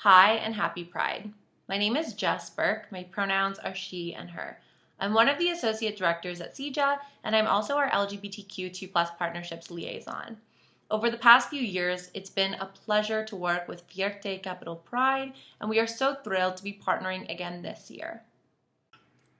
Hi and happy Pride. My name is Jess Burke. My pronouns are she and her. I'm one of the associate directors at cija, and I'm also our LGBTQ2+ partnerships liaison. Over the past few years, it's been a pleasure to work with Fierté capital Pride, and we are so thrilled to be partnering again this year.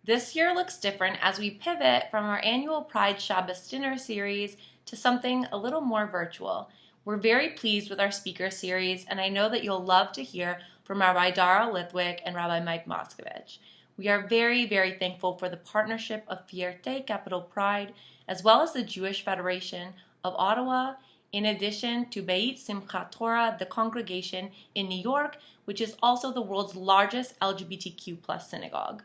This year looks different as we pivot from our annual Pride Shabbos dinner series to something a little more virtual. We're very pleased with our speaker series, and I know that you'll love to hear from Rabbi Dara Lithwick and Rabbi Mike Moskowitz. We are very, very thankful for the partnership of Fierté capital Pride, as well as the Jewish Federation of Ottawa, in addition to Beit Simchat Torah, the congregation in New York, which is also the world's largest LGBTQ+ synagogue.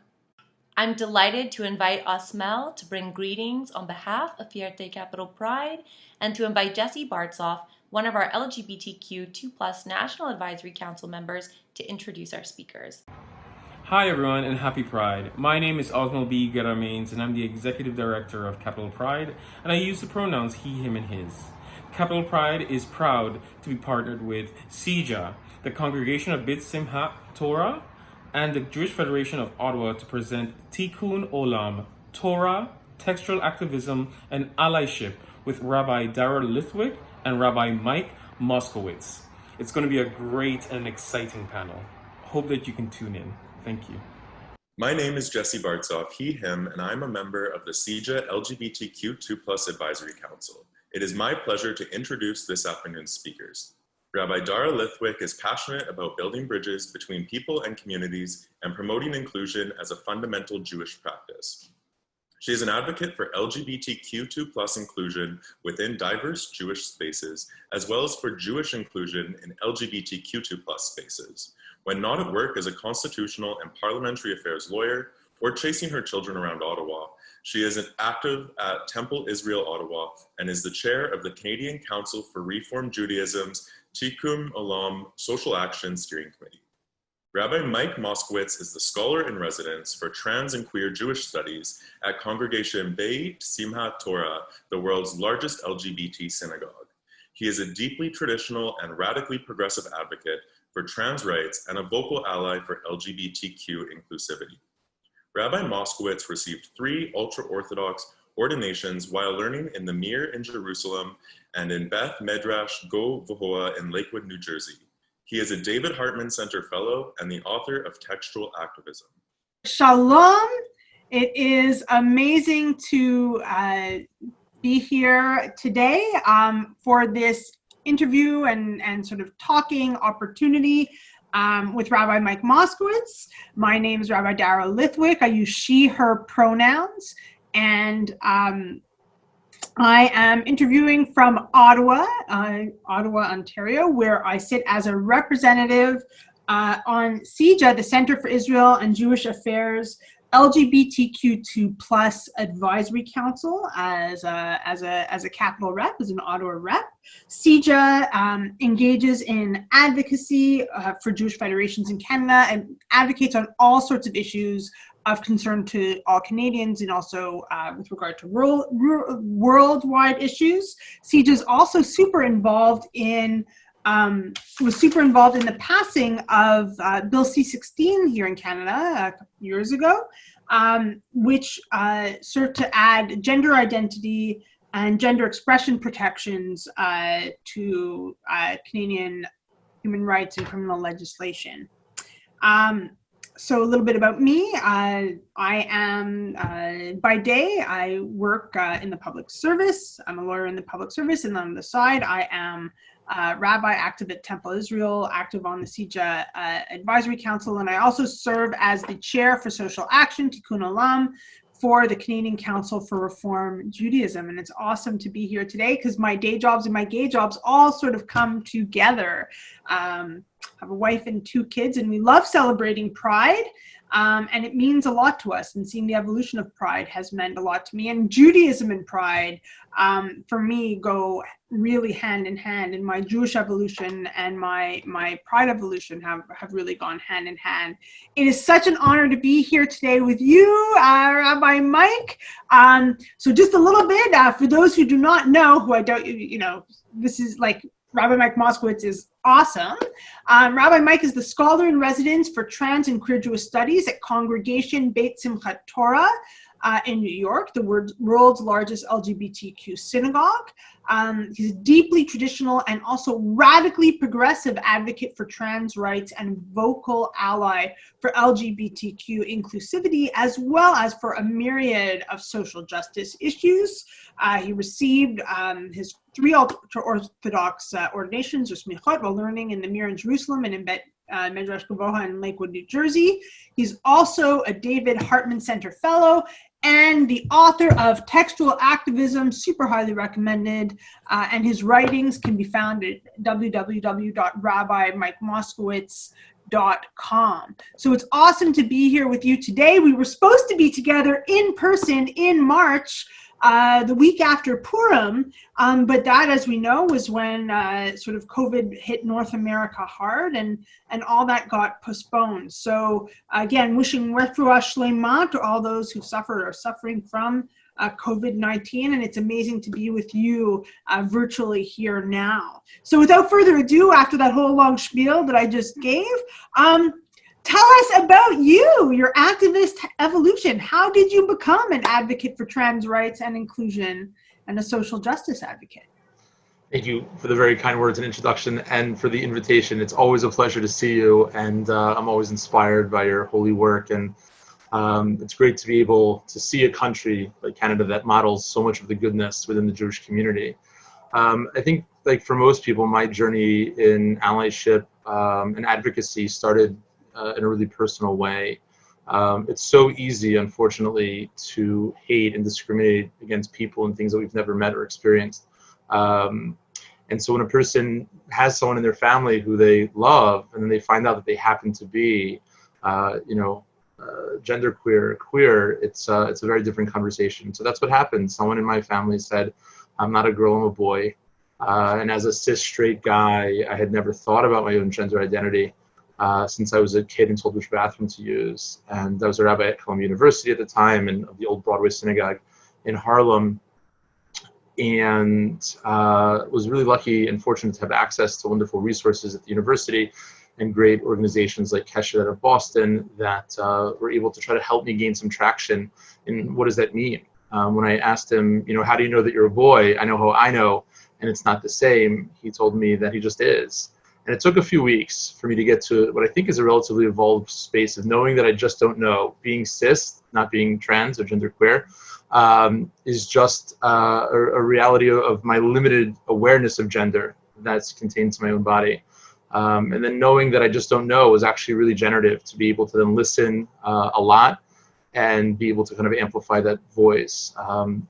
I'm delighted to invite Osmel to bring greetings on behalf of Fierté capital Pride, and to invite Jesse Bartzoff, one of our LGBTQ2+ National Advisory Council members, to introduce our speakers. Hi everyone and happy Pride. My name is Osmel B. Garamains and I'm the Executive Director of Capital Pride, and I use the pronouns he, him, and his. Capital Pride is proud to be partnered with cija, the congregation of Beit Simchat Torah, and the Jewish Federation of Ottawa to present Tikkun Olam, Torah, Textual Activism, and Allyship with Rabbi Dara Lithwick and Rabbi Mike Moskowitz. It's going to be a great and exciting panel. Hope that you can tune in. Thank you. My name is Jesse Bartzoff, he, him, and I'm a member of the cija LGBTQ2+ Advisory Council. It is my pleasure to introduce this afternoon's speakers. Rabbi Dara Lithwick is passionate about building bridges between people and communities and promoting inclusion as a fundamental Jewish practice. She is an advocate for LGBTQ2+ inclusion within diverse Jewish spaces, as well as for Jewish inclusion in LGBTQ2+ spaces. When not at work as a constitutional and parliamentary affairs lawyer, or chasing her children around Ottawa, she is active at Temple Israel Ottawa and is the chair of the Canadian Council for Reform Judaism's Tikkun Olam Social Action Steering Committee. Rabbi Mike Moskowitz is the scholar in residence for trans and queer Jewish studies at congregation Beit Simchat Torah, the world's largest LGBT synagogue. He is a deeply traditional and radically progressive advocate for trans rights and a vocal ally for LGBTQ inclusivity. Rabbi Moskowitz received 3 ultra-Orthodox ordinations while learning in the Mir in Jerusalem and in Beth Medrash Go Vohoa in Lakewood, New Jersey. He is a David Hartman Center Fellow and the author of Textual Activism. Shalom. It is amazing to be here today for this interview and sort of talking opportunity with Rabbi Mike Moskowitz. My name is Rabbi Dara Lithwick. I use she, her pronouns, and I am interviewing from Ottawa, Ontario, where I sit as a representative on cija, the Center for Israel and Jewish Affairs LGBTQ2+ Advisory Council, as a capital rep, as an Ottawa rep. cija engages in advocacy for Jewish federations in Canada and advocates on all sorts of issues of concern to all Canadians, and also with regard to worldwide issues. cija is also super involved in the passing of Bill C-16 here in Canada a couple of years ago, which served to add gender identity and gender expression protections to Canadian human rights and criminal legislation. So a little bit about me. I am, by day, I work in the public service. I'm a lawyer in the public service, and on the side, I am rabbi active at Temple Israel, active on the cija Advisory Council, and I also serve as the chair for social action, Tikkun Olam, for the Canadian Council for Reform Judaism. And it's awesome to be here today because my day jobs and my gay jobs all sort of come together. I have a wife and 2 kids, and we love celebrating Pride. And it means a lot to us, and seeing the evolution of Pride has meant a lot to me. And Judaism and Pride, for me, go really hand in hand, and my Jewish evolution and my Pride evolution have really gone hand in hand. It is such an honor to be here today with you, Rabbi Mike. So just a little bit, for those who do not know, who I don't, this is like Rabbi Mike Moskowitz is awesome. Rabbi Mike is the scholar in residence for trans and queer Jewish studies at Congregation Beit Simchat Torah in New York, the world's largest LGBTQ synagogue. He's a deeply traditional and also radically progressive advocate for trans rights and vocal ally for LGBTQ inclusivity, as well as for a myriad of social justice issues. He received his 3 ultra-Orthodox ordinations, or smichot, while learning in the Mir in Jerusalem and in Beit Midrash Gavoha in Lakewood, New Jersey. He's also a David Hartman Center Fellow and the author of Textual Activism, super highly recommended, and his writings can be found at www.rabbimikemoskowitz.com. So it's awesome to be here with you today. We were supposed to be together in person in March, the week after Purim, but that, as we know, was when sort of COVID hit North America hard, and all that got postponed. So again, wishing refuah shlema to all those who suffered or are suffering from COVID-19, and it's amazing to be with you virtually here now. So without further ado, after that whole long spiel that I just gave, tell us about you, your activist evolution. How did you become an advocate for trans rights and inclusion and a social justice advocate? Thank you for the very kind words and introduction, and for the invitation. It's always a pleasure to see you, and I'm always inspired by your holy work. And it's great to be able to see a country like Canada that models so much of the goodness within the Jewish community. I think, like for most people, my journey in allyship and advocacy started in a really personal way. It's so easy, unfortunately, to hate and discriminate against people and things that we've never met or experienced. And so when a person has someone in their family who they love, and then they find out that they happen to be, genderqueer, queer, it's a very different conversation. So that's what happened. Someone in my family said, "I'm not a girl, I'm a boy." And as a cis straight guy, I had never thought about my own gender identity since I was a kid and told which bathroom to use. And I was a rabbi at Columbia University at the time, and of the old Broadway synagogue in Harlem. And was really lucky and fortunate to have access to wonderful resources at the university and great organizations like Keshet out of Boston that were able to try to help me gain some traction in what does that mean. When I asked him, how do you know that you're a boy? I know how I know, and it's not the same. He told me that he just is. And it took a few weeks for me to get to what I think is a relatively evolved space of knowing that I just don't know. Being cis, not being trans or genderqueer, is just a reality of my limited awareness of gender that's contained to my own body. And then knowing that I just don't know was actually really generative to be able to then listen a lot and be able to kind of amplify that voice.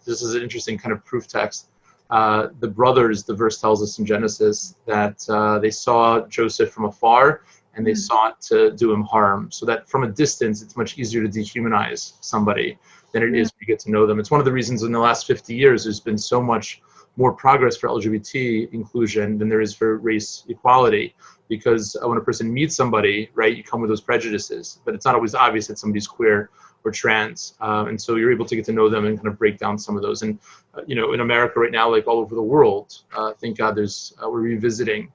This is an interesting kind of proof text. The brothers, the verse tells us in Genesis that they saw Joseph from afar and they sought to do him harm. So that from a distance, it's much easier to dehumanize somebody than it is to get to know them. It's one of the reasons in the last 50 years, there's been so much more progress for LGBT inclusion than there is for race equality. Because when a person meets somebody, right, you come with those prejudices, but it's not always obvious that somebody's queer or trans. And so you're able to get to know them and kind of break down some of those. And, in America right now, like all over the world, thank God we're revisiting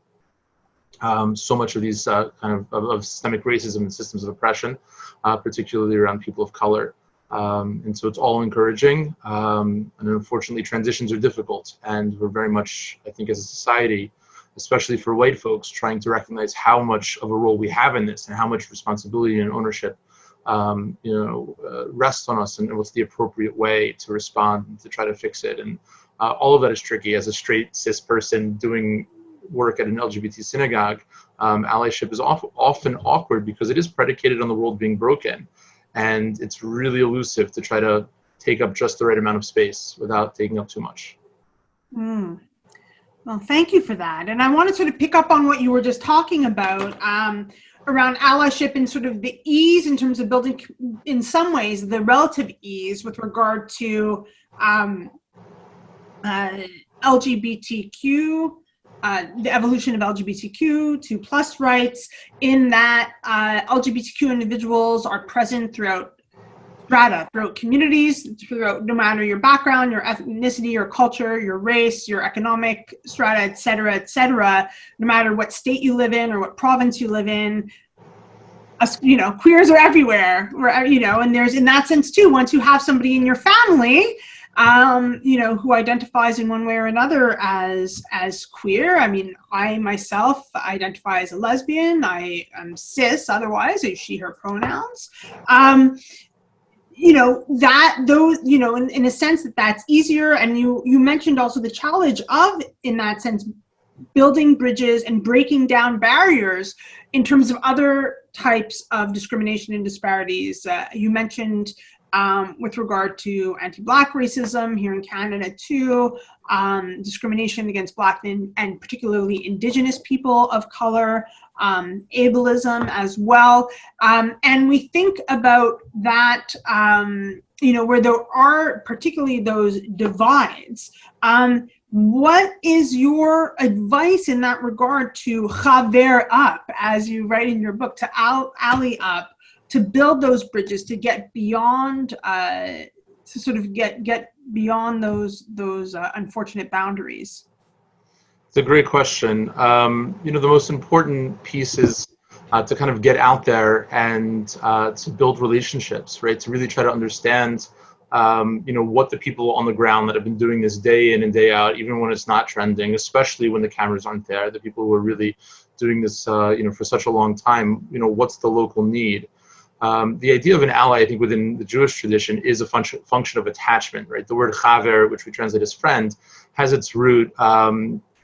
so much of these kind of systemic racism and systems of oppression, particularly around people of color. And so it's all encouraging. And unfortunately, transitions are difficult. And we're very much, I think, as a society, especially for white folks, trying to recognize how much of a role we have in this and how much responsibility and ownership rests on us, and what's the appropriate way to respond and to try to fix it. And all of that is tricky. As a straight cis person doing work at an LGBT synagogue, allyship is often awkward because it is predicated on the world being broken. And it's really elusive to try to take up just the right amount of space without taking up too much. Well, thank you for that. And I want to sort of pick up on what you were just talking about around allyship and sort of the ease in terms of building, in some ways, the relative ease with regard to LGBTQ, the evolution of LGBTQ2+ rights, in that LGBTQ individuals are present throughout strata, throughout communities, throughout, no matter your background, your ethnicity, your culture, your race, your economic strata, et cetera, no matter what state you live in or what province you live in. Queers are everywhere, and there's, in that sense too, once you have somebody in your family, who identifies in one way or another as queer. I mean, I myself identify as a lesbian. I am cis, otherwise, she, her pronouns. In a sense that's easier. And you mentioned also the challenge of, in that sense, building bridges and breaking down barriers in terms of other types of discrimination and disparities. You mentioned with regard to anti-Black racism here in Canada too, discrimination against Black and particularly Indigenous people of color, ableism as well. And we think about that, where there are particularly those divides. What is your advice in that regard to chaver up, as you write in your book, to ally up, to build those bridges, to get beyond, to sort of get beyond those unfortunate boundaries? It's a great question. The most important piece is to kind of get out there and to build relationships, right? To really try to understand, what the people on the ground that have been doing this day in and day out, even when it's not trending, especially when the cameras aren't there, the people who are really doing this, for such a long time, what's the local need? The idea of an ally, I think, within the Jewish tradition is a function of attachment, right? The word chaver, which we translate as friend, has its root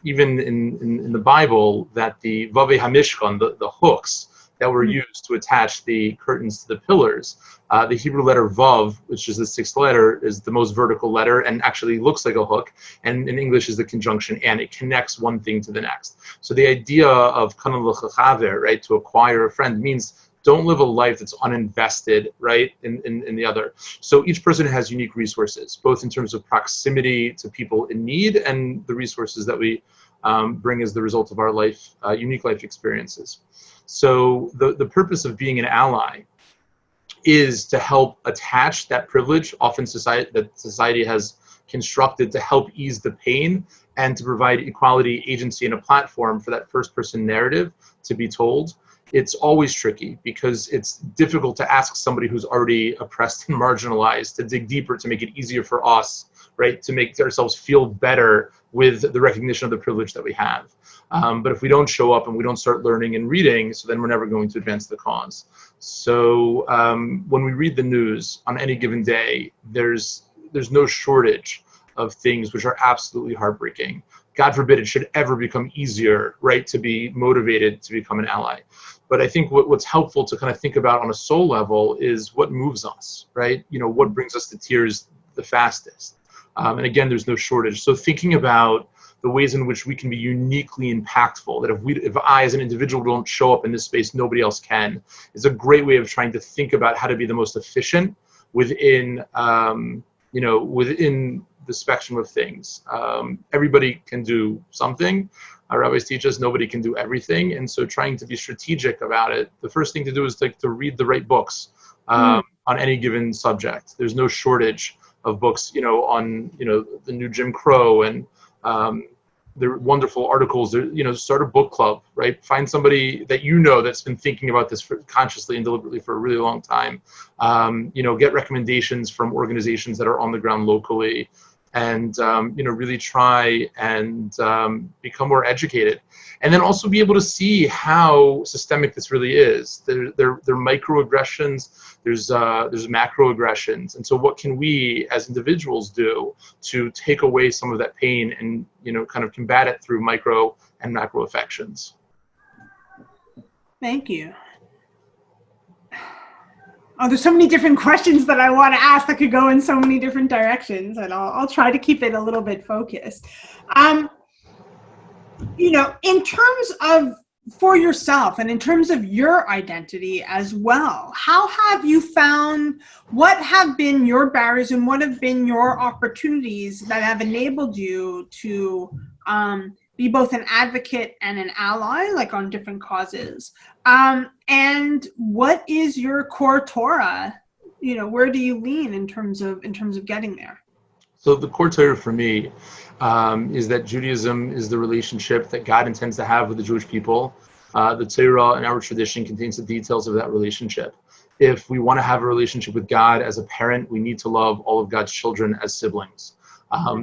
even in the Bible, that the vavei hamishkan, the hooks that were used to attach the curtains to the pillars. The Hebrew letter vav, which is the sixth letter, is the most vertical letter and actually looks like a hook. And in English is the conjunction and. It connects one thing to the next. So the idea of kanal l'chaver, right, to acquire a friend, means don't live a life that's uninvested, right, in the other. So each person has unique resources, both in terms of proximity to people in need and the resources that we bring as the result of our life, unique life experiences. So the purpose of being an ally is to help attach that privilege, often society has constructed to help ease the pain and to provide equality, agency, and a platform for that first-person narrative to be told. It's always tricky because it's difficult to ask somebody who's already oppressed and marginalized to dig deeper, to make it easier for us, right, to make ourselves feel better with the recognition of the privilege that we have. But if we don't show up and we don't start learning and reading, so then we're never going to advance the cause. So when we read the news on any given day, there's no shortage of things which are absolutely heartbreaking. God forbid it should ever become easier, right, to be motivated to become an ally. But I think what's helpful to kind of think about on a soul level is what moves us, right? What brings us to tears the fastest. And again, there's no shortage. So thinking about the ways in which we can be uniquely impactful, that if I as an individual don't show up in this space, nobody else can, is a great way of trying to think about how to be the most efficient within, within the spectrum of things. Everybody can do something. Our rabbis teach us nobody can do everything. And so trying to be strategic about it, the first thing to do is to read the right books on any given subject. There's no shortage of books, on, the new Jim Crow and there are wonderful articles. Start a book club, right? Find somebody that that's been thinking about this consciously and deliberately for a really long time. Get recommendations from organizations that are on the ground locally, and really try and become more educated, and then also be able to see how systemic this really is. There are microaggressions. There's macroaggressions, and so what can we as individuals do to take away some of that pain and kind of combat it through micro and macro affections? Thank you. Oh, there's so many different questions that I want to ask that could go in so many different directions, and I'll try to keep it a little bit focused. In terms of for yourself and in terms of your identity as well, how have you found, what have been your barriers and what have been your opportunities that have enabled you to be both an advocate and an ally, like on different causes? And what is your core Torah where do you lean in terms of getting there? So the core Torah for me is that Judaism is the relationship that God intends to have with the Jewish people. The Torah and our tradition contains the details of that relationship. If we want to have a relationship with God as a parent, we need to love all of God's children as siblings.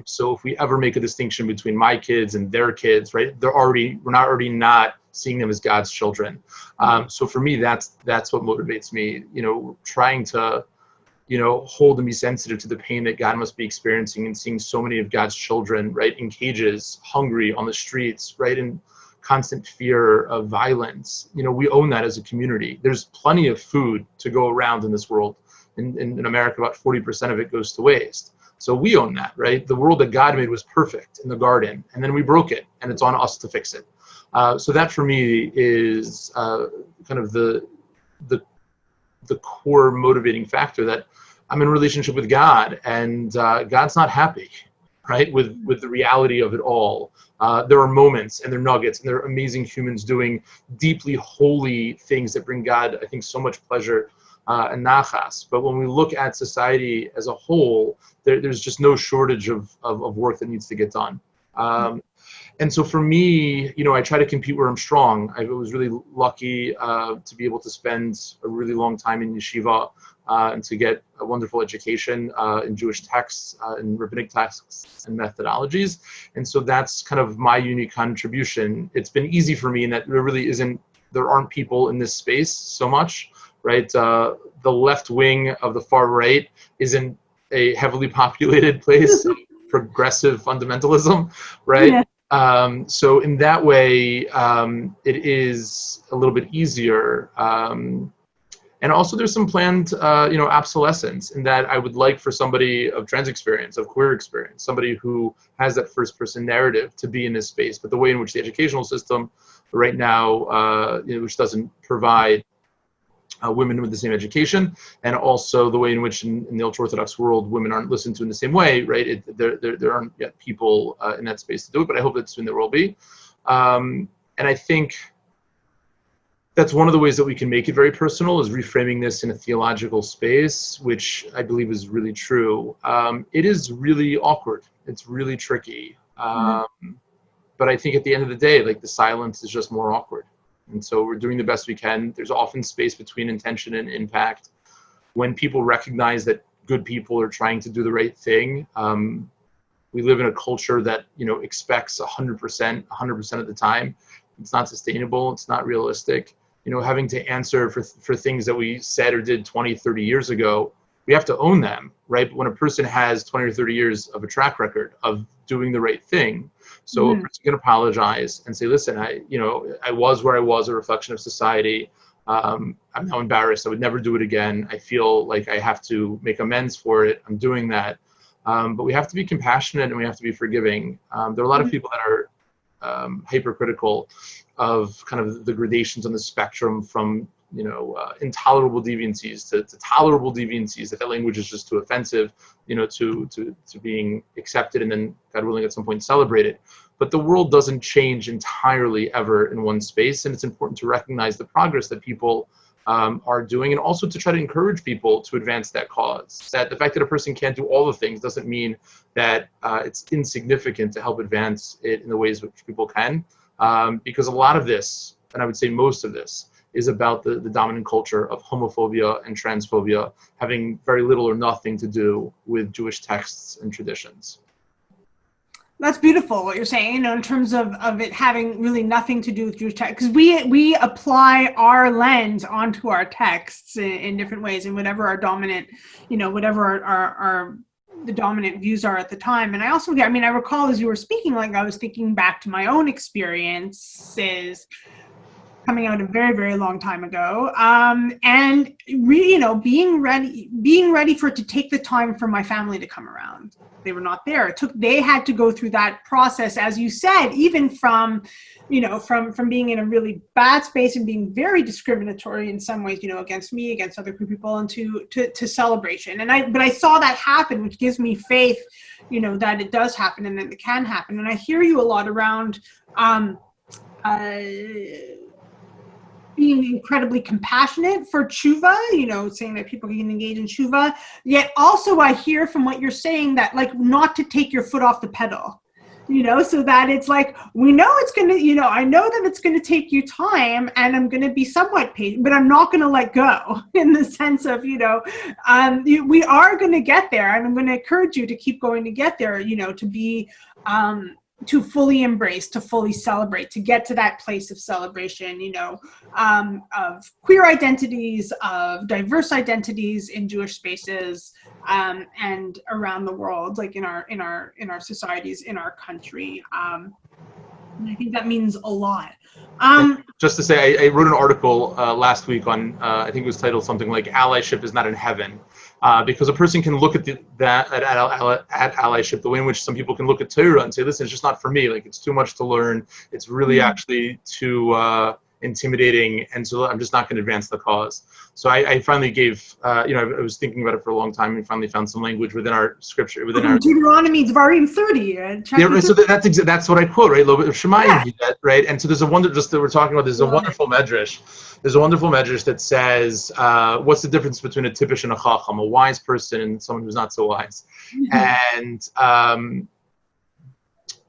So if we ever make a distinction between my kids and their kids, right, we're not seeing them as God's children. So for me, that's what motivates me, trying to, hold and be sensitive to the pain that God must be experiencing and seeing so many of God's children, right, in cages, hungry on the streets, right, in constant fear of violence. We own that as a community. There's plenty of food to go around in this world. In America, about 40% of it goes to waste. So we own that, right? The world that God made was perfect in the garden, and then we broke it, and it's on us to fix it. So that for me is kind of the core motivating factor, that I'm in a relationship with God, and God's not happy, right, with the reality of it all. There are moments, and there are nuggets, and there are amazing humans doing deeply holy things that bring God, I think, so much pleasure and nachas. But when we look at society as a whole, there's just no shortage of work that needs to get done. And so for me, I try to compete where I'm strong. I was really lucky to be able to spend a really long time in yeshiva and to get a wonderful education in Jewish texts, in rabbinic texts and methodologies. And so that's kind of my unique contribution. It's been easy for me in that there aren't people in this space so much, right? The left wing of the far right isn't a heavily populated place of progressive fundamentalism, right? Yeah. So in that way, it is a little bit easier. And also there's some planned, obsolescence in that I would like for somebody of trans experience, of queer experience, somebody who has that first person narrative to be in this space. But the way in which the educational system right now, which doesn't provide women with the same education, and also the way in which in the ultra-Orthodox world, women aren't listened to in the same way, right? There aren't yet people in that space to do it, but I hope that soon there will be. And I think that's one of the ways that we can make it very personal, is reframing this in a theological space, which I believe is really true. It is really awkward. It's really tricky. But I think at the end of the day, like, the silence is just more awkward. And so we're doing the best we can. There's often space between intention and impact. When people recognize that good people are trying to do the right thing, we live in a culture that, expects 100% of the time. It's not sustainable. It's not realistic. Having to answer for things that we said or did 20, 30 years ago, we have to own them, right? But when a person has 20 or 30 years of a track record of doing the right thing, so a person can apologize and say, listen, I was where I was, a reflection of society. I'm now embarrassed. I would never do it again. I feel like I have to make amends for it. I'm doing that. But we have to be compassionate and we have to be forgiving. There are a lot of people that are hypercritical of kind of the gradations on the spectrum from intolerable deviancies to tolerable deviancies, that language is just too offensive, to being accepted and then, God willing, at some point celebrated. But the world doesn't change entirely ever in one space, and it's important to recognize the progress that people are doing, and also to try to encourage people to advance that cause. That the fact that a person can't do all the things doesn't mean that it's insignificant to help advance it in the ways which people can, because a lot of this, and I would say most of this, is about the dominant culture of homophobia and transphobia having very little or nothing to do with Jewish texts and traditions. That's beautiful what you're saying, in terms of it having really nothing to do with Jewish text, because we apply our lens onto our texts in different ways, and whatever our dominant, whatever our the dominant views are at the time. And I also, I recall as you were speaking, like, I was thinking back to my own experiences coming out a very, very long time ago, and being ready for it to take the time for my family to come around. They were not there. They had to go through that process, as you said, even from being in a really bad space and being very discriminatory in some ways, against me, against other people, and to celebration. But I saw that happen, which gives me faith, that it does happen and that it can happen. And I hear you a lot around, being incredibly compassionate for tshuva, saying that people can engage in tshuva. Yet also I hear from what you're saying that like not to take your foot off the pedal, so that it's like, we know it's going to, I know that it's going to take you time and I'm going to be somewhat patient, but I'm not going to let go in the sense of, we are going to get there, and I'm going to encourage you to keep going to get there, to be, to fully embrace, to fully celebrate, to get to that place of celebration, of queer identities, of diverse identities in Jewish spaces, and around the world, like in our societies, in our country. And I think that means a lot. Just to say, I wrote an article last week on, I think it was titled something like "Allyship is not in heaven." Because a person can look at at allyship the way in which some people can look at Torah and say, listen, it's just not for me. Like, it's too much to learn. It's really actually too intimidating, and so I'm just not going to advance the cause. So I finally gave, I was thinking about it for a long time, and finally found some language within our scripture, within our Deuteronomy, Dvarim 30. Yeah, so that's what I quote, right? Shemayim, right? And so there's a wonder, just that we're talking about. There's a wonderful medrash. There's a wonderful medrash that says, what's the difference between a tipish and a chacham, a wise person and someone who's not so wise?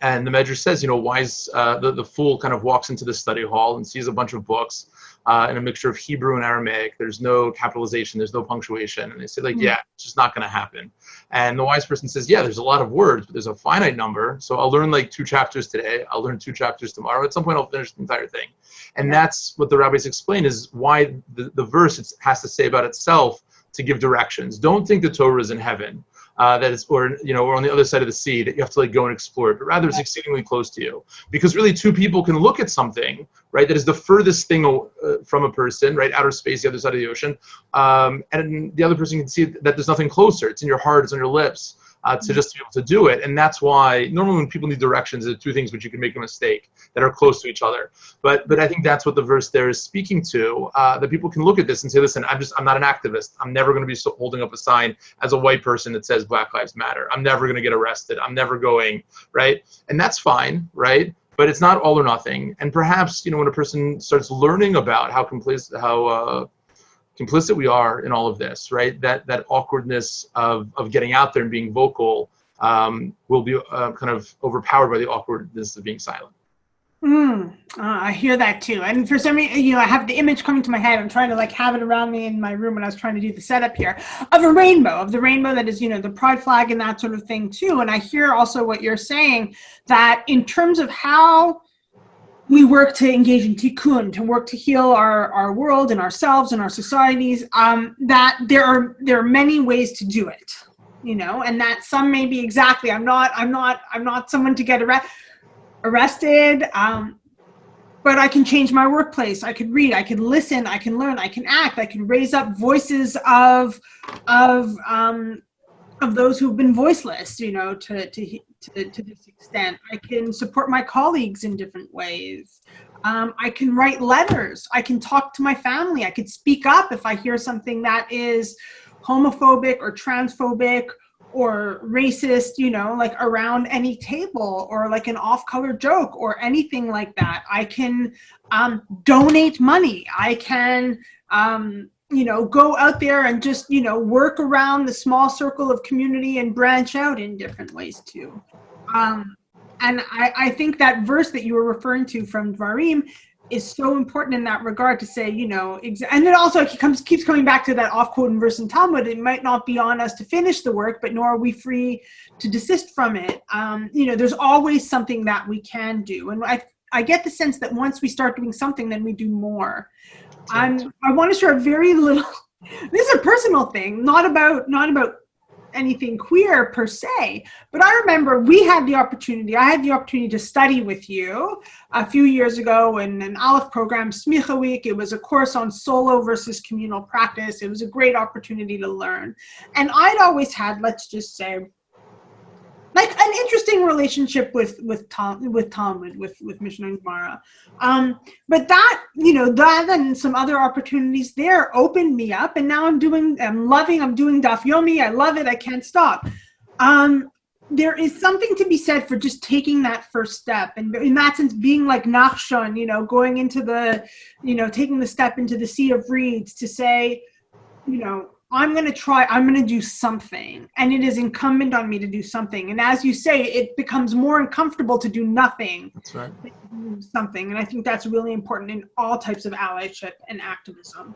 And the medrash says, wise, the fool kind of walks into the study hall and sees a bunch of books in a mixture of Hebrew and Aramaic. There's no capitalization, there's no punctuation. And they say, yeah, it's just not going to happen. And the wise person says, yeah, there's a lot of words, but there's a finite number. So I'll learn like 2 chapters today. I'll learn 2 chapters tomorrow. At some point, I'll finish the entire thing. And that's what the rabbis explain is why the verse has to say about itself to give directions. Don't think the Torah is in heaven. That is, or on the other side of the sea, that you have to like go and explore it, but rather it's exceedingly close to you. Because really 2 people can look at something, right, that is the furthest thing from a person, right, outer space, the other side of the ocean, and the other person can see that there's nothing closer. It's in your heart, it's on your lips, to just be able to do it. And that's why normally when people need directions, there are 2 things which you can make a mistake that are close to each other. But I think that's what the verse there is speaking to, that people can look at this and say, listen, I'm not an activist. I'm never going to be holding up a sign as a white person that says Black Lives Matter. I'm never going to get arrested. I'm never going, right? And that's fine, right? But it's not all or nothing. And perhaps, when a person starts learning about how complicit we are in all of this, right? That awkwardness of getting out there and being vocal will be kind of overpowered by the awkwardness of being silent. I hear that too. And for some reason, I have the image coming to my head. I'm trying to like have it around me in my room when I was trying to do the setup here of the rainbow that is, the pride flag and that sort of thing too. And I hear also what you're saying, that in terms of how we work to engage in tikkun, to work to heal our world and ourselves and our societies, that there are many ways to do it, and that some may be exactly, I'm not someone to get arrested, but I can change my workplace. I could read, I can listen, I can learn, I can act, I can raise up voices of those who've been voiceless, to this extent. I can support my colleagues in different ways. I can write letters. I can talk to my family. I could speak up if I hear something that is homophobic or transphobic or racist, like around any table, or like an off-color joke or anything like that. I can donate money. I can go out there and just, work around the small circle of community and branch out in different ways too. And I think that verse that you were referring to from Dvarim is so important in that regard to say, and it also keeps coming back to that off-quote verse in Talmud. It might not be on us to finish the work, but nor are we free to desist from it. There's always something that we can do. And I get the sense that once we start doing something, then we do more. I want to share a very little, this is a personal thing, not about anything queer per se, but I remember I had the opportunity to study with you a few years ago in an Aleph program, Smicha Week. It was a course on solo versus communal practice. It was a great opportunity to learn. And I'd always had, let's just say, like an interesting relationship with Talmud, with Mishnah and Gemara. But that, that and some other opportunities there opened me up, and now I'm doing Daf Yomi. I love it. I can't stop. there is something to be said for just taking that first step, and in that sense being like Nachshon, going into the, taking the step into the sea of reeds to say, I'm going to do something, and it is incumbent on me to do something. And as you say, it becomes more uncomfortable to do nothing. That's right. Than do something. And I think that's really important in all types of allyship and activism.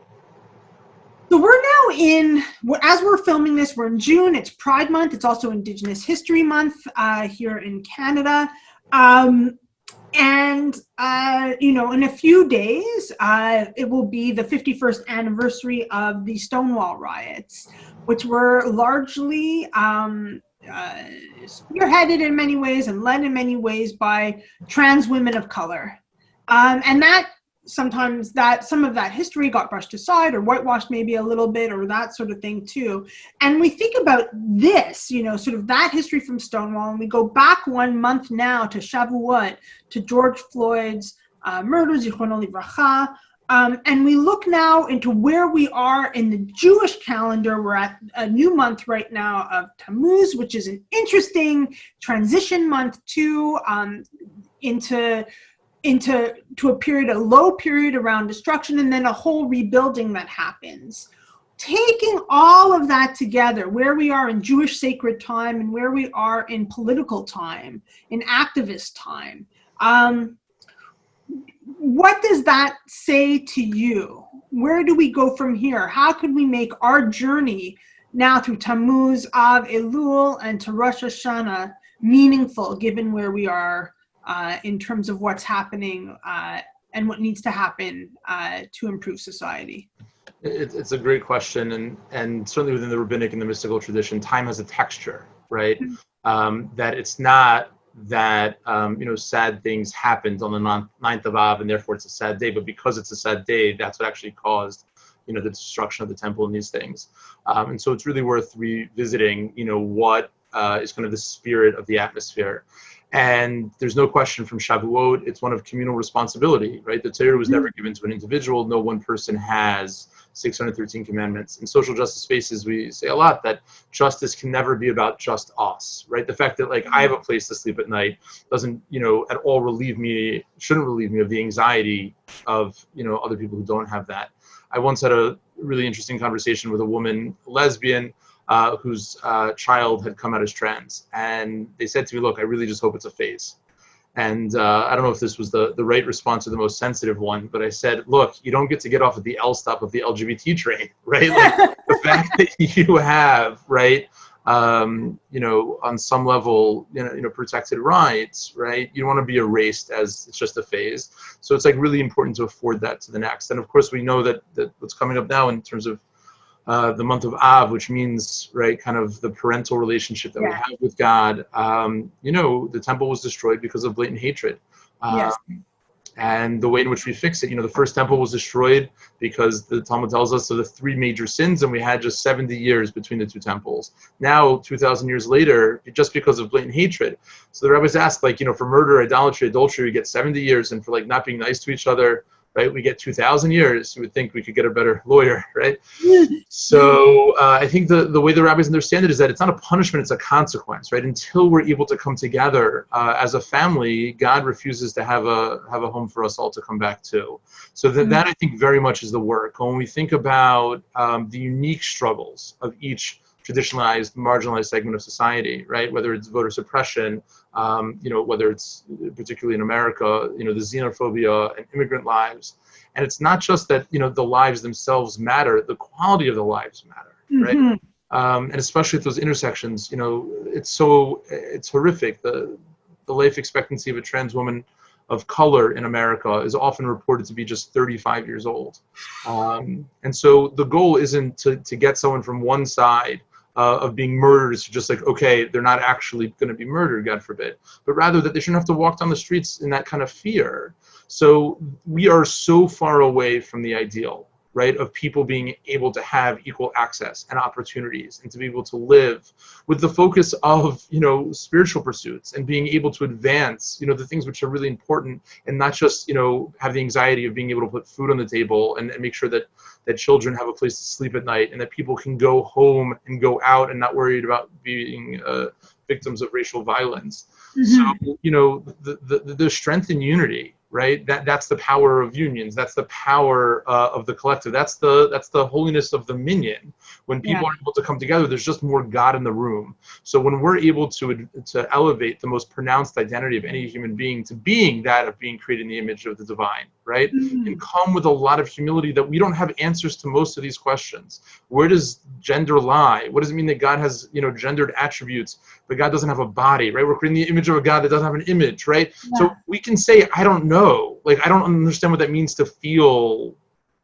So we're now as we're filming this, we're in June. It's Pride Month. It's also Indigenous History Month here in Canada. In a few days, it will be the 51st anniversary of the Stonewall riots, which were largely spearheaded in many ways and led in many ways by trans women of color. And that sometimes some of that history got brushed aside or whitewashed maybe a little bit, or that sort of thing too. And we think about this, sort of that history from Stonewall, and we go back 1 month now to Shavuot, to George Floyd's murder, Zichrono Livracha. And we look now into where we are in the Jewish calendar. We're at a new month right now of Tammuz, which is an interesting transition month too, into a period, a low period around destruction, and then a whole rebuilding that happens. Taking all of that together, where we are in Jewish sacred time and where we are in political time, in activist time, what does that say to you? Where do we go from here? How could we make our journey now through Tammuz, Av, Elul, and to Rosh Hashanah meaningful, given where we are in terms of what's happening and what needs to happen to improve society? It's a great question, and certainly within the rabbinic and the mystical tradition, time has a texture, right? That it's not that sad things happened on the 9th of Av and therefore it's a sad day, but because it's a sad day, that's what actually caused the destruction of the temple and these things. And so it's really worth revisiting what is kind of the spirit of the atmosphere. And there's no question from Shavuot, it's one of communal responsibility, right? The Torah was never given to an individual. No one person has 613 commandments. In social justice spaces, we say a lot that justice can never be about just us, right? The fact that I have a place to sleep at night doesn't, at all shouldn't relieve me of the anxiety of, other people who don't have that. I once had a really interesting conversation with a woman, lesbian, whose child had come out as trans. And they said to me, look, I really just hope it's a phase. And I don't know if this was the right response or the most sensitive one, but I said, look, you don't get to get off at the L stop of the LGBT train, right? The fact that you have, right, on some level, protected rights, right? You don't want to be erased as it's just a phase. So it's really important to afford that to the next. And of course, we know that what's coming up now in terms of the month of Av, which means, right, kind of the parental relationship that we have with God. The temple was destroyed because of blatant hatred. And the way in which we fix it, the first temple was destroyed because the Talmud tells us of the 3 major sins, and we had just 70 years between the 2 temples. Now, 2,000 years later, just because of blatant hatred. So the rabbis asked, for murder, idolatry, adultery, we get 70 years, and for not being nice to each other, right, we get 2,000 years. You would think we could get a better lawyer, right? So I think the way the rabbis understand it is that it's not a punishment, it's a consequence, right? Until we're able to come together as a family, God refuses to have a home for us all to come back to. So that I think very much is the work. When we think about the unique struggles of each traditionalized, marginalized segment of society, right? Whether it's voter suppression, whether it's particularly in America, the xenophobia and immigrant lives. And it's not just that, the lives themselves matter, the quality of the lives matter, right? And especially at those intersections, it's horrific. The life expectancy of a trans woman of color in America is often reported to be just 35 years old. And so the goal isn't to get someone from one side of being murdered is just okay, they're not actually going to be murdered, God forbid, but rather that they shouldn't have to walk down the streets in that kind of fear. So we are so far away from the ideal, right, of people being able to have equal access and opportunities and to be able to live with the focus of, spiritual pursuits and being able to advance, the things which are really important and not just, have the anxiety of being able to put food on the table and make sure that children have a place to sleep at night and that people can go home and go out and not worried about being victims of racial violence. So, the strength in unity, right? That's the power of unions. That's the power of the collective. That's the holiness of the minyan. When people are able to come together, there's just more God in the room. So when we're able to elevate the most pronounced identity of any human being to being that of being created in the image of the divine, right? And come with a lot of humility that we don't have answers to most of these questions. Where does gender lie? What does it mean that God has, gendered attributes, but God doesn't have a body, right? We're creating the image of a God that doesn't have an image, right? So we can say, I don't know. Like, I don't understand what that means to feel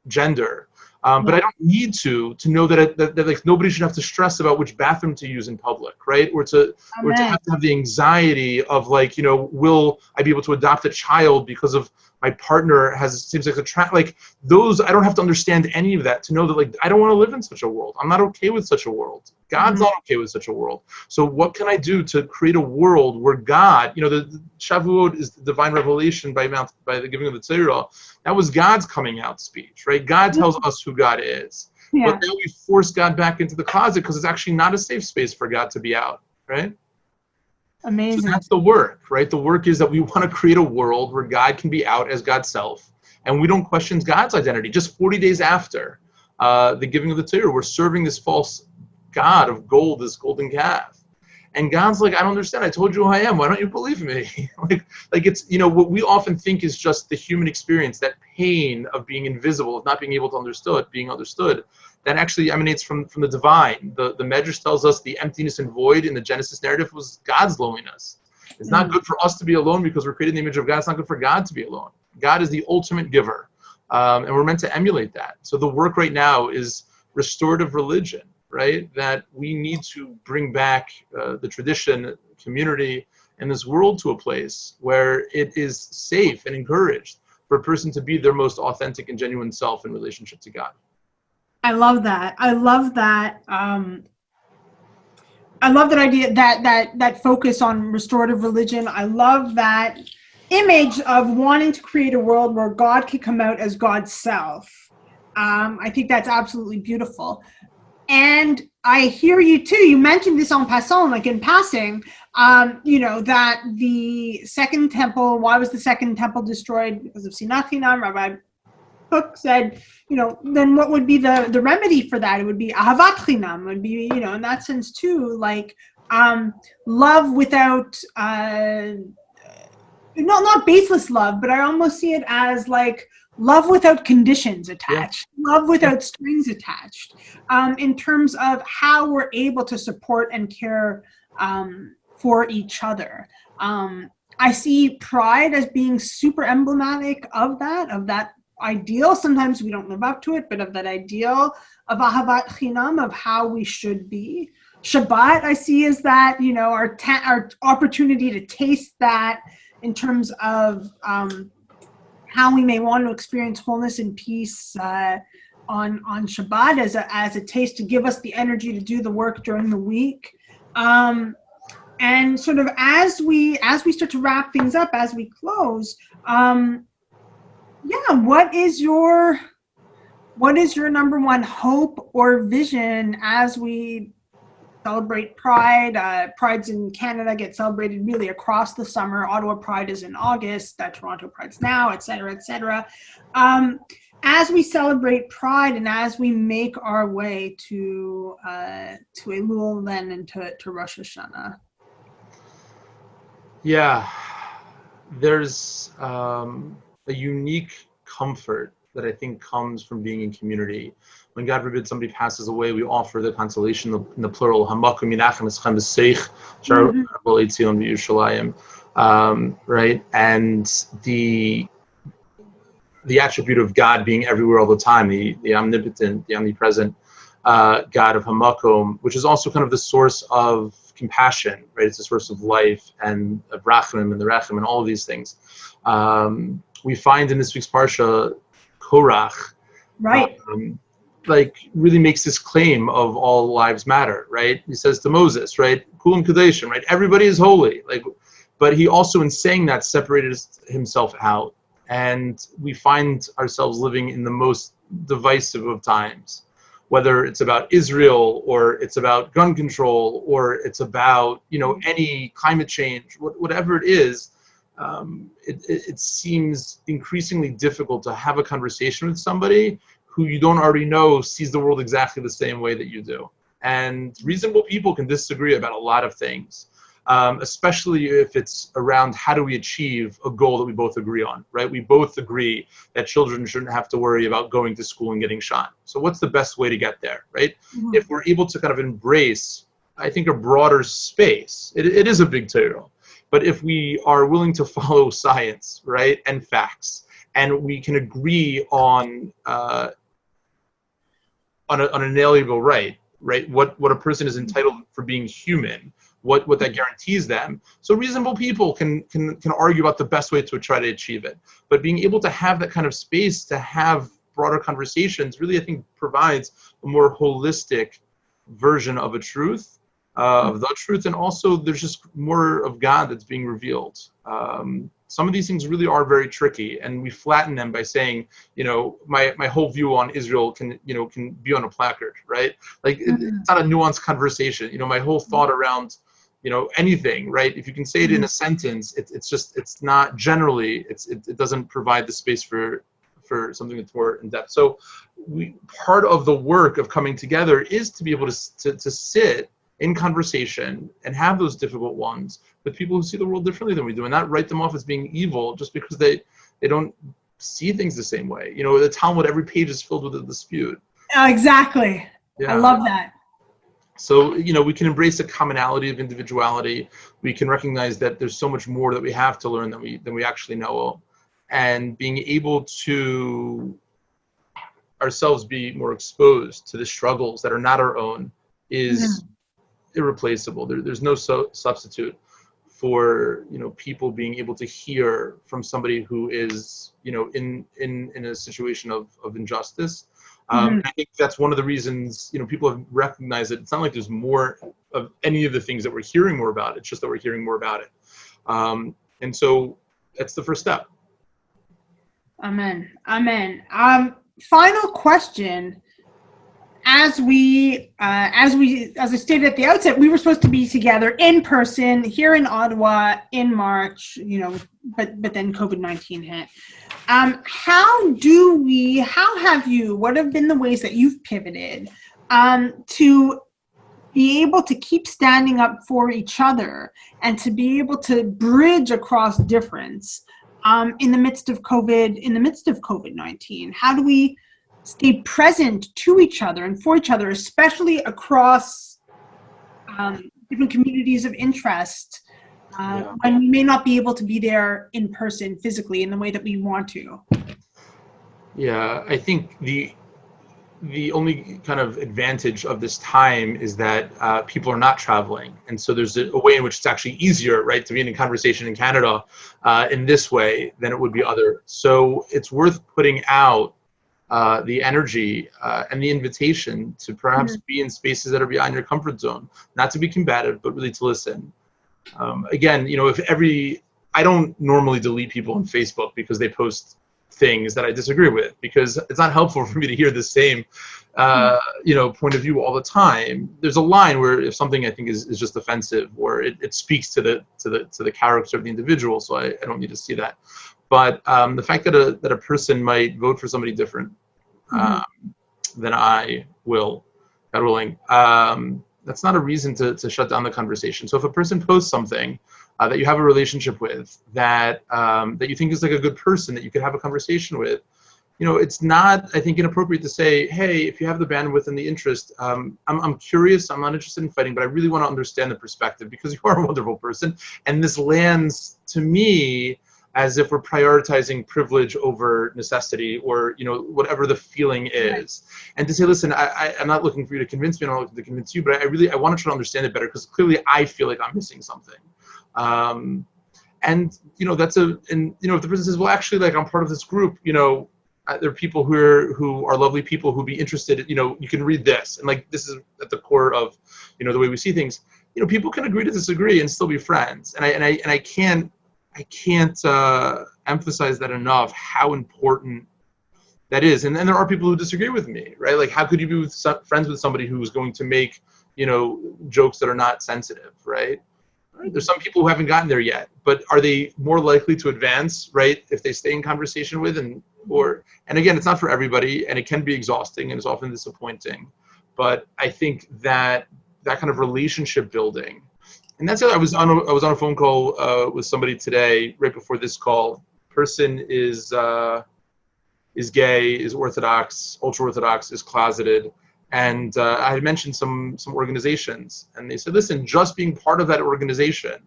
gender. But I don't need to know that like nobody should have to stress about which bathroom to use in public, right? Or to have the anxiety of like, will I be able to adopt a child because of my partner has same-sex attraction? Like those, I don't have to understand any of that to know that like I don't want to live in such a world. I'm not okay with such a world. God's not okay with such a world. So what can I do to create a world where God, the Shavuot is the divine revelation by the giving of the Torah. That was God's coming out speech, right? God tells us who God is. But now we force God back into the closet because it's actually not a safe space for God to be out, right? Amazing. So that's the work, right? The work is that we want to create a world where God can be out as God's self, and we don't question God's identity. Just 40 days after the giving of the Torah, we're serving this false God of gold, this golden calf. And God's like, I don't understand. I told you who I am. Why don't you believe me? like it's, what we often think is just the human experience, that pain of being invisible, of not being able to being understood, that actually emanates from the divine. The Medrash tells us the emptiness and void in the Genesis narrative was God's loneliness. It's not good for us to be alone because we're created in the image of God. It's not good for God to be alone. God is the ultimate giver. And we're meant to emulate that. So the work right now is restorative religion, right? That we need to bring back the tradition, community, and this world to a place where it is safe and encouraged for a person to be their most authentic and genuine self in relationship to God. I love that. I love that. I love that idea, that focus on restorative religion. I love that image of wanting to create a world where God can come out as God's self. I think that's absolutely beautiful. And I hear you too. You mentioned this en passant, like in passing, that the second temple, why was the second temple destroyed? Because of Sinat Chinam. Rabbi Cook said, then what would be the remedy for that? It would be Ahavat Chinam. It would be, in that sense too, like love without, not baseless love, but I almost see it as like love without conditions attached, love without strings attached, in terms of how we're able to support and care for each other. I see pride as being super emblematic of that ideal. Sometimes we don't live up to it, but of that ideal of Ahavat Chinam, of how we should be. Shabbat, I see as that, our opportunity to taste that in terms of how we may want to experience wholeness and peace on Shabbat as a taste to give us the energy to do the work during the week. And sort of as we start to wrap things up, as we close, what is your number one hope or vision as we celebrate Pride? Pride's in Canada, gets celebrated really across the summer. Ottawa Pride is in August, Toronto Pride's now, et cetera, et cetera. As we celebrate Pride and as we make our way to Elul then and to Rosh Hashanah. Yeah, there's a unique comfort that I think comes from being in community. When God forbid somebody passes away, we offer the consolation in the plural, right? And the attribute of God being everywhere all the time, the omnipotent, the omnipresent God of Hamakom, which is also kind of the source of compassion, right? It's the source of life and of Rachamim and the Rachamim and all of these things. We find in this week's Parsha, Korach, right? Really makes this claim of all lives matter, right? He says to Moses, right, Kulam Kadeshim, right? Everybody is holy, but he also, in saying that, separated himself out, and we find ourselves living in the most divisive of times, whether it's about Israel or it's about gun control or it's about, any climate change, whatever it is, it seems increasingly difficult to have a conversation with somebody who you don't already know sees the world exactly the same way that you do. And reasonable people can disagree about a lot of things, especially if it's around how do we achieve a goal that we both agree on, right? We both agree that children shouldn't have to worry about going to school and getting shot. So what's the best way to get there, right? Mm-hmm. If we're able to kind of embrace, I think, a broader space, it is a big Torah. But if we are willing to follow science, right, and facts, and we can agree on an inalienable right, what a person is entitled for being human, what that guarantees them. So reasonable people can argue about the best way to try to achieve it. But being able to have that kind of space to have broader conversations really, I think, provides a more holistic version of a truth, of the truth, and also there's just more of God that's being revealed. Some of these things really are very tricky, and we flatten them by saying, my whole view on Israel can be on a placard, right? Like it's not a nuanced conversation. My whole thought around, anything, right? If you can say it in a sentence, it's not generally, it doesn't provide the space for something that's more in depth. So part of the work of coming together is to be able to sit in conversation and have those difficult ones with people who see the world differently than we do, and not write them off as being evil just because they don't see things the same way. The Talmud, every page is filled with a dispute. Exactly. Yeah. I love that. So, we can embrace a commonality of individuality. We can recognize that there's so much more that we have to learn than we actually know, and being able to ourselves be more exposed to the struggles that are not our own is irreplaceable. There's no substitute for people being able to hear from somebody who is in a situation of injustice. I think that's one of the reasons people have recognized that it's not like there's more of any of the things that we're hearing more about. It's just that we're hearing more about it, and so that's the first step. Amen. Final question. As I stated at the outset, we were supposed to be together in person here in Ottawa in March, but then COVID-19 hit. What have been the ways that you've pivoted to be able to keep standing up for each other and to be able to bridge across difference in the midst of COVID-19? How do we stay present to each other and for each other, especially across different communities of interest, when we may not be able to be there in person physically in the way that we want to? Yeah, I think the only kind of advantage of this time is that people are not traveling. And so there's a way in which it's actually easier, right, to be in a conversation in Canada in this way than it would be other. So it's worth putting out the energy and the invitation to perhaps be in spaces that are beyond your comfort zone, not to be combative, but really to listen. Again, I don't normally delete people on Facebook because they post things that I disagree with, because it's not helpful for me to hear the same, point of view all the time. There's a line where if something I think is just offensive, or it speaks to the character of the individual, so I don't need to see that. But the fact that a person might vote for somebody different than I will, God willing, that's not a reason to shut down the conversation. So if a person posts something that you have a relationship with, that you think is like a good person that you could have a conversation with, it's not, I think, inappropriate to say, hey, if you have the bandwidth and the interest, I'm curious, I'm not interested in fighting, but I really want to understand the perspective because you are a wonderful person. And this lands, to me, as if we're prioritizing privilege over necessity, or whatever the feeling is. And to say, listen, I'm not looking for you to convince me, I'm not looking to convince you, but I want to try to understand it better, because clearly I feel like I'm missing something. And if the person says, well, actually, like, I'm part of this group, there are people who are lovely people who be interested, you can read this, and like, this is at the core of the way we see things. People can agree to disagree and still be friends, and I can't emphasize that enough, how important that is. And then there are people who disagree with me, right? Like, how could you be friends with somebody who's going to make, jokes that are not sensitive, right? There's some people who haven't gotten there yet, but are they more likely to advance, right, if they stay in conversation with and again, it's not for everybody, and it can be exhausting and it's often disappointing. But I think that kind of relationship building, and that's it. I was on a phone call with somebody today, right before this call. Person is gay, is Orthodox, ultra Orthodox, is closeted. And I had mentioned some organizations, and they said, listen, just being part of that organization,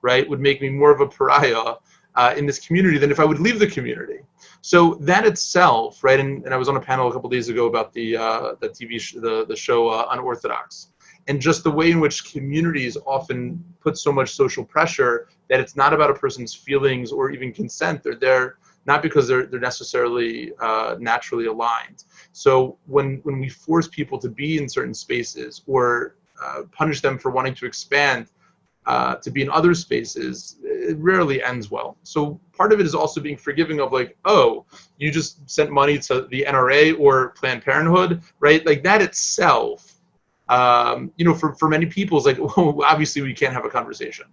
right, would make me more of a pariah in this community than if I would leave the community. So that itself, right, and I was on a panel a couple days ago about the TV show Unorthodox, and just the way in which communities often put so much social pressure that it's not about a person's feelings or even consent. They're there not because they're necessarily naturally aligned. So when we force people to be in certain spaces or punish them for wanting to expand to be in other spaces, it rarely ends well. So part of it is also being forgiving of like, oh, you just sent money to the NRA or Planned Parenthood, right? Like that itself, for many people is like, well, obviously we can't have a conversation.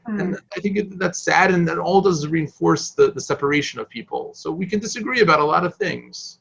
And I think that's sad, and that all does is reinforce the separation of people. So we can disagree about a lot of things,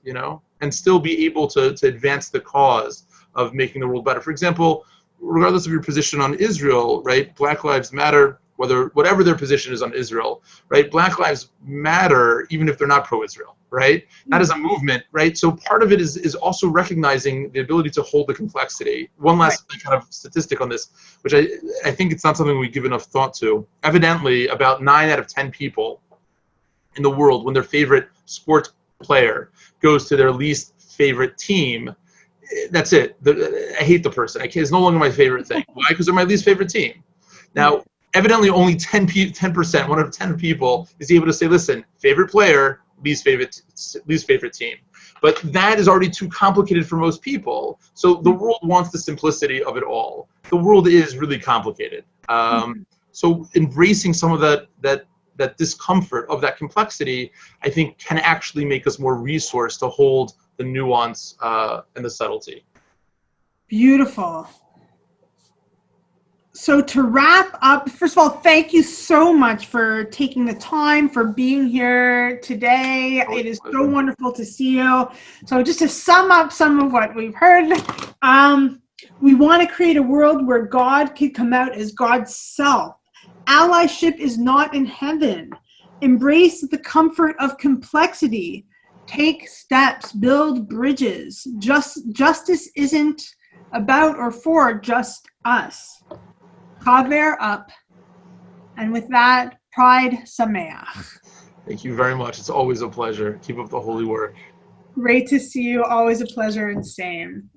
and still be able to advance the cause of making the world better. For example, regardless of your position on Israel, right? Black Lives Matter, whatever their position is on Israel, right? Black Lives Matter, even if they're not pro-Israel, right? That is a movement, right? So part of it is also recognizing the ability to hold the complexity. One last kind of statistic on this, which I think it's not something we give enough thought to. Evidently, about 9 out of 10 people in the world, when their favorite sports player goes to their least favorite team, that's it. I hate the person. It's no longer my favorite thing. Why? Because they're my least favorite team. Now, evidently only 10%, 1 out of 10 people is able to say, listen, favorite player, least favorite team. But that is already too complicated for most people. So the world wants the simplicity of it all. The world is really complicated. So embracing some of that discomfort of that complexity, I think can actually make us more resourced to hold the nuance and the subtlety. Beautiful. So to wrap up, first of all, thank you so much for taking the time, for being here today. It is so wonderful to see you. So just to sum up some of what we've heard, we want to create a world where God can come out as God's self. Allyship is not in heaven. Embrace the comfort of complexity. Take steps, build bridges. Justice isn't about or for just us. Chaver up. And with that, Pride Sameach. Thank you very much. It's always a pleasure. Keep up the holy work. Great to see you. Always a pleasure, and same.